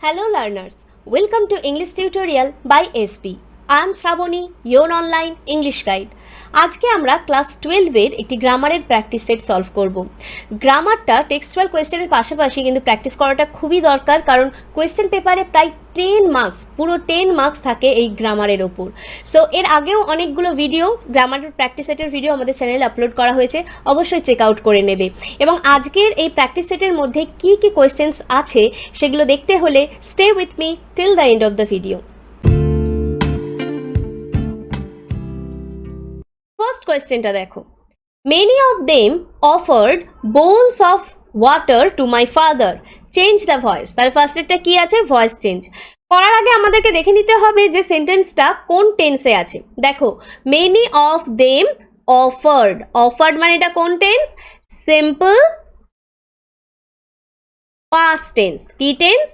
Hello learners, welcome to English tutorial by SP. I am Shravani, your online English guide. আজকে আমরা class 12 এর একটি গ্রামারের practice set solve করব। গ্রামারটা textual কোয়েশ্চেনের পাশাপাশি কিন্তু প্র্যাকটিস করাটা খুবই দরকার, কারণ কোয়েশ্চেন পেপারে প্রায় 10 মার্কস, পুরো 10 মার্কস থাকে এই গ্রামারের ওপর। সো এর আগেও অনেকগুলো ভিডিও, গ্রামারের প্র্যাকটিস সেটের ভিডিও আমাদের চ্যানেলে আপলোড করা হয়েছে, অবশ্যই চেক আউট করে নেবে। এবং আজকের এই প্র্যাকটিস সেটের মধ্যে কি কি কোয়েশ্চেন্স আছে সেগুলো দেখতে হলে stay with me till the end of the video. First কোয়েশ্চেনটা দেখো, many of them offered bowls of water to my father, change the voice. তার ফার্স্টেরটা কি আছে? Voice change. করার আগে আমাদেরকে দেখে নিতে হবে যে সেন্টেন্সটা কোন টেন্সে আছে। দেখো, many of them offered, offered মানে এটা কোন টেন্স? Simple past tense. কি টেন্স?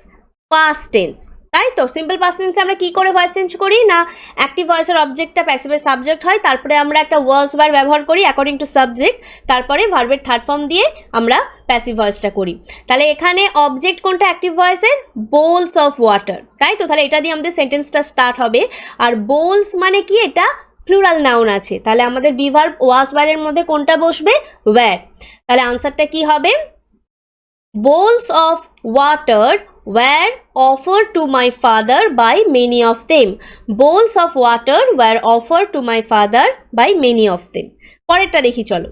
পাস্ট টেন্স, তাই তো। সিম্পল পাস্ট টেন্সে আমরা কি করে ভয়েস চেঞ্জ করি না, অ্যাক্টিভ ভয়েসের অবজেক্টটা প্যাসিভের সাবজেক্ট হয়, তারপরে আমরা একটা ওয়াজ ভার্ব ব্যবহার করি অ্যাকর্ডিং টু সাবজেক্ট, তারপরে ভার্বের থার্ড ফর্ম দিয়ে আমরা প্যাসিভ ভয়েসটা করি। তাহলে এখানে অবজেক্ট কোনটা অ্যাক্টিভ ভয়েসের? বোলস অফ ওয়াটার, তাই তো। তাহলে এটা দিয়ে আমাদের সেন্টেন্সটা স্টার্ট হবে। আর বোলস মানে কি? এটা প্লুরাল নাউন আছে, তাহলে আমাদের বি ভার্ব ওয়াজ ভার্বের মধ্যে কোনটা বসবে? ওয়্যার। তাহলে আনসারটা কি হবে? Bowls of water were offered to my father by many of them. Bowls of water were offered to my father by many of them. পরেরটা দেখি চলো।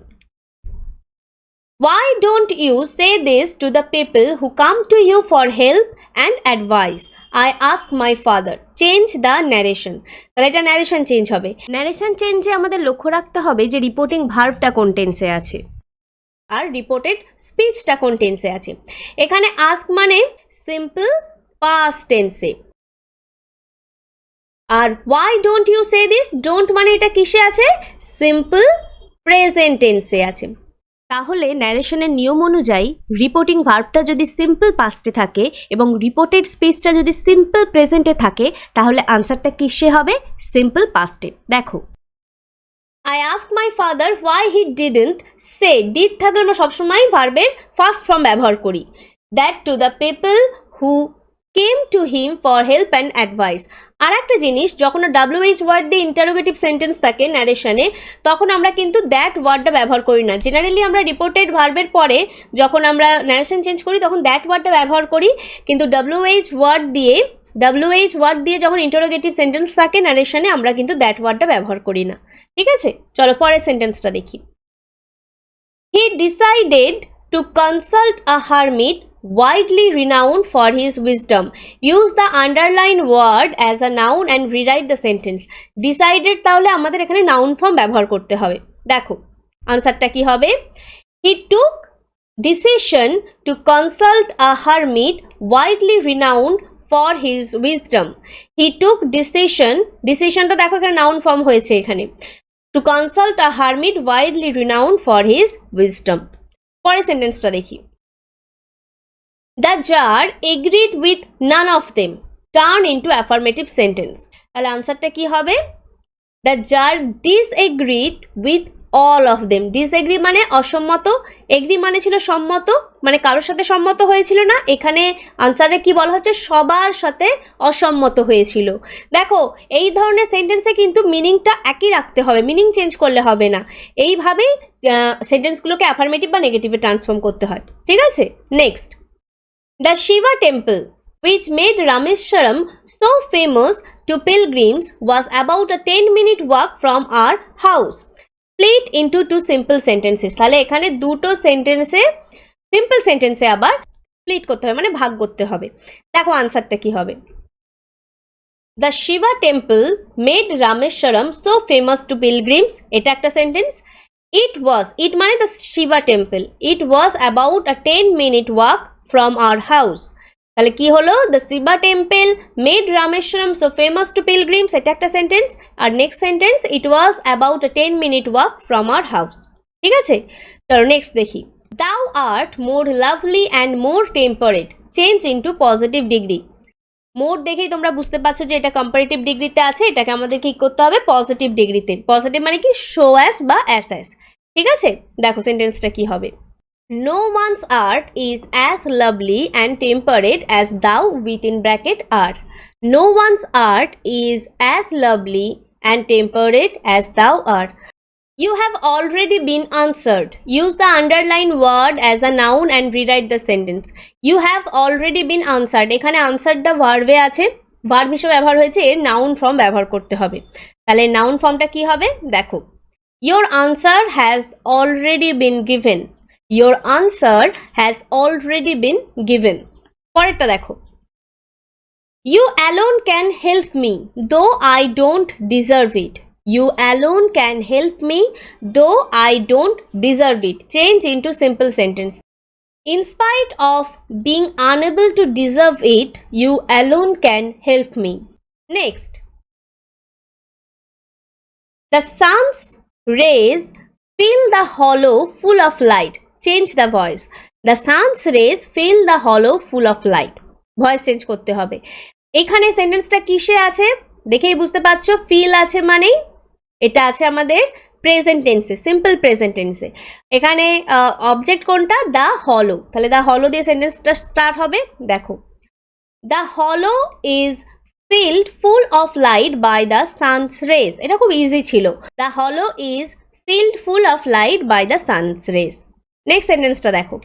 Why don't you say this to the people who come to you for help and advice? I ask my father. Change the narration. তাহলে এটা narration change হবে। Narration চেঞ্জে আমাদের লক্ষ্য রাখতে হবে যে রিপোর্টিং ভার্বটা কোন টেন্সে আছে আর রিপোর্টেড স্পিচটা কোন টেন্সে আছে। এখানে আস্ক মানে সিম্পল পাস্ট টেন্সে, আর why don't you say this, don't মানে এটা কিসে আছে? সিম্পল প্রেজেন্ট টেন্সে আছে। তাহলে ন্যারেশনের নিয়ম অনুযায়ী রিপোর্টিং ভার্বটা যদি সিম্পল পাস্টে থাকে এবং রিপোর্টেড স্পিচটা যদি সিম্পল প্রেজেন্টে থাকে, তাহলে আনসারটা কিসে হবে? সিম্পল পাস্টে। দেখো, I asked my father why he didn't say, did থাকলে আমরা সবসময় ভার্বের ফার্স্ট ফর্ম ব্যবহার করি, that to the people who came to him for help and advice। আর একটা জিনিস, যখন WH ওয়ার্ড দিয়ে ইন্টারোগেটিভ সেন্টেন্স থাকে ন্যারেশনে, তখন আমরা কিন্তু দ্যাট ওয়ার্ডটা ব্যবহার করি না। জেনারেলি আমরা রিপোর্টেড ভার্বের পরে যখন আমরা ন্যারেশন চেঞ্জ করি তখন দ্যাট ওয়ার্ডটা ব্যবহার করি, কিন্তু WH ওয়ার্ড দিয়ে যখন ইন্টারোগেটিভ সেন্টেন্স থাকে ন্যারেশনে, আমরা কিন্তু দ্যাট ওয়ার্ডটা ব্যবহার করি না। ঠিক আছে, চলো পরের সেন্টেন্সটা দেখি। He decided to consult a hermit widely renowned for his wisdom. Use the underlined word as a noun and rewrite the sentence. Decided তাহলে আমাদের এখানে নাউন ফর্ম ব্যবহার করতে হবে। দেখো আনসারটা কি হবে? He took decision to consult a hermit widely renowned for his wisdom. He took decisionটা দেখো এখানে নাউন ফর্ম হয়েছে এখানে, to consult a hermit widely renowned for his wisdom. পরের সেন্টেন্সটা দেখি। The Tsar agreed with none of them. Turn into affirmative sentence. তাহলে আনসারটা কি হবে? The Tsar disagreed with all of them. Disagree মানে অসম্মত, এগ্রি মানে ছিল সম্মত, মানে কারোর সাথে সম্মত হয়েছিল না। এখানে আনসারে কি বলা হচ্ছে? সবার সাথে অসম্মত হয়েছিল। দেখো এই ধরনের সেন্টেন্সে কিন্তু মিনিংটা একই রাখতে হবে, মিনিং চেঞ্জ করলে হবে না। এইভাবেই সেন্টেন্সগুলোকে অ্যাফার্মেটিভ বা নেগেটিভে ট্রান্সফর্ম করতে হয়। ঠিক আছে, next. The Shiva temple, which made Rameswaram so famous to pilgrims, was about a 10-minute walk from our house. Split into two simple sentences. তাহলে এখানে দুটো সেন্টেন্সে, সিম্পল সেন্টেন্সে আবার স্প্লিট করতে হবে, মানে ভাগ করতে হবে। দেখো আনসারটা কি হবে? The Shiva temple made Rameswaram so famous to pilgrims, এটা একটা সেন্টেন্স। It মানে the Shiva temple, it was about a 10-minute walk from our house. তাহলে কি হলো? The Shiva temple made Rameswaram so famous to pilgrims, এটা একটা sentence. আর next sentence, it was about a 10-minute walk from our house। ঠিক আছে, চলো next দেখি। Thou art more lovely and more temperate, change into positive degree. মোর দেখেই তোমরা বুঝতে পারছো যে এটা কম্পারেটিভ ডিগ্রিতে আছে, এটাকে আমাদের কি করতে হবে? পজিটিভ ডিগ্রিতে। পজিটিভ মানে কি? শো অ্যাস বা অ্যাস। ঠিক আছে, দেখো সেন্টেন্সটা কি হবে। No one's art is as lovely and temperate as thou within bracket are. No one's art is as lovely and temperate as thou art. You have already been answered. Use the underlined word as a noun and rewrite the sentence. You have already been answered. এখানে answeredটা verb এ আছে, verb হিসেবে ব্যবহার হয়েছে, এর noun form ব্যবহার করতে হবে। তাহলে noun formটা কি হবে দেখো, your answer has already been given. Your answer has already been given. পরেরটা দেখো, you alone can help me though I don't deserve it. You alone can help me though I don't deserve it. Change into simple sentence. In spite of being unable to deserve it, you alone can help me. Next. The sun's rays fill the hollow full of light. Change the voice. The sun's rays fill the hollow full of light. Voice change করতে হবে। এখানে সেন্টেন্সটা কিসে আছে দেখেই বুঝতে পারছো, feel আছে মানে এটা আছে আমাদের প্রেজেন্ট টেন্সে, সিম্পল প্রেজেন্ট টেন্সে। এখানে অবজেক্ট কোনটা, দ্য হলো, তাহলে দ্য হলো দিয়ে সেন্টেন্সটা স্টার্ট হবে। দেখো, the hall is filled full of light by the sun's rays. এটা খুব ইজি ছিল, the hall is filled full of light by the sun's rays. Next সেন্টেন্সটা দেখো,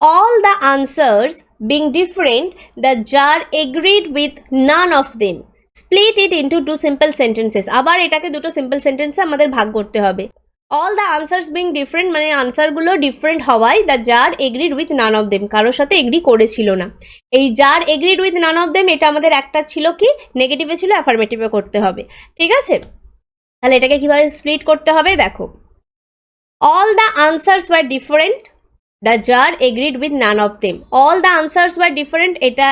all the answers being different, the jar agreed with none of them. Split it into two simple sentences. আবার এটাকে দুটো simple সেন্টেন্সে আমাদের ভাগ করতে হবে। all the answers being different মানে আনসারগুলো ডিফারেন্ট হওয়ায় the jar agreed with none of them, কারোর সাথে এগ্রি করেছিল না। এই jar agreed with none of them এটা আমাদের একটা ছিল কি নেগেটিভে ছিল, অ্যাফার্মেটিভে করতে হবে, ঠিক আছে? তাহলে এটাকে কিভাবে স্প্লিট করতে হবে দেখো, all the answers were different, the jar agreed with none of them. All the answers were different, এটা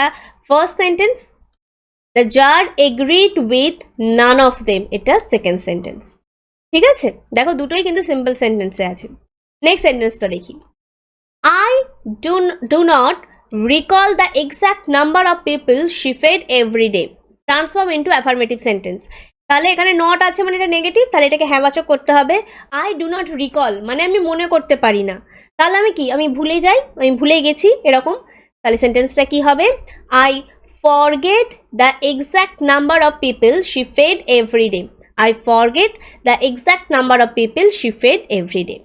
first sentence. The jar agreed with none of them, এটা সেকেন্ড সেন্টেন্স, ঠিক আছে? দেখো দুটোই কিন্তু সিম্পল সেন্টেন্সে আছে। নেক্সট সেন্টেন্সটা দেখি, I do not recall the exact number of people she fed every day. Transform into affirmative sentence. তাহলে এখানে নট আছে মানে এটা নেগেটিভ, তাহলে এটাকে হ্যাঁবাচক করতে হবে। আই ডু নট রিকল মানে আমি মনে করতে পারি না, তাহলে আমি কি, আমি ভুলে যাই, আমি ভুলে গেছি এরকম। তাহলে সেন্টেন্সটা কি হবে, I forget the exact number of people she fed every day. I forget the exact number of people she fed every day.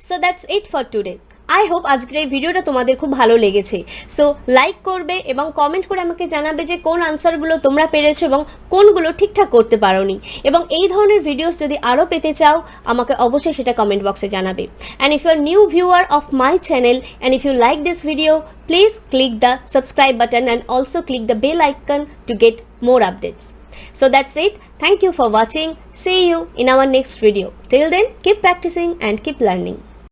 So that's it for today. I hope আজকের এই ভিডিওটা তোমাদের খুব ভালো লেগেছে। সো লাইক করবে এবং comment করে আমাকে জানাবে যে কোন আনসারগুলো তোমরা পেরেছো এবং কোনগুলো ঠিকঠাক করতে পারোনি। এবং এই ধরনের ভিডিওস যদি আরও পেতে চাও আমাকে অবশ্যই সেটা কমেন্ট বক্সে জানাবে। And if you are new viewer of my channel and if you like this video please click the subscribe button and also click the bell icon to get more updates. So that's it. Thank you for watching. See you in our next video. Till then, keep practicing and keep learning.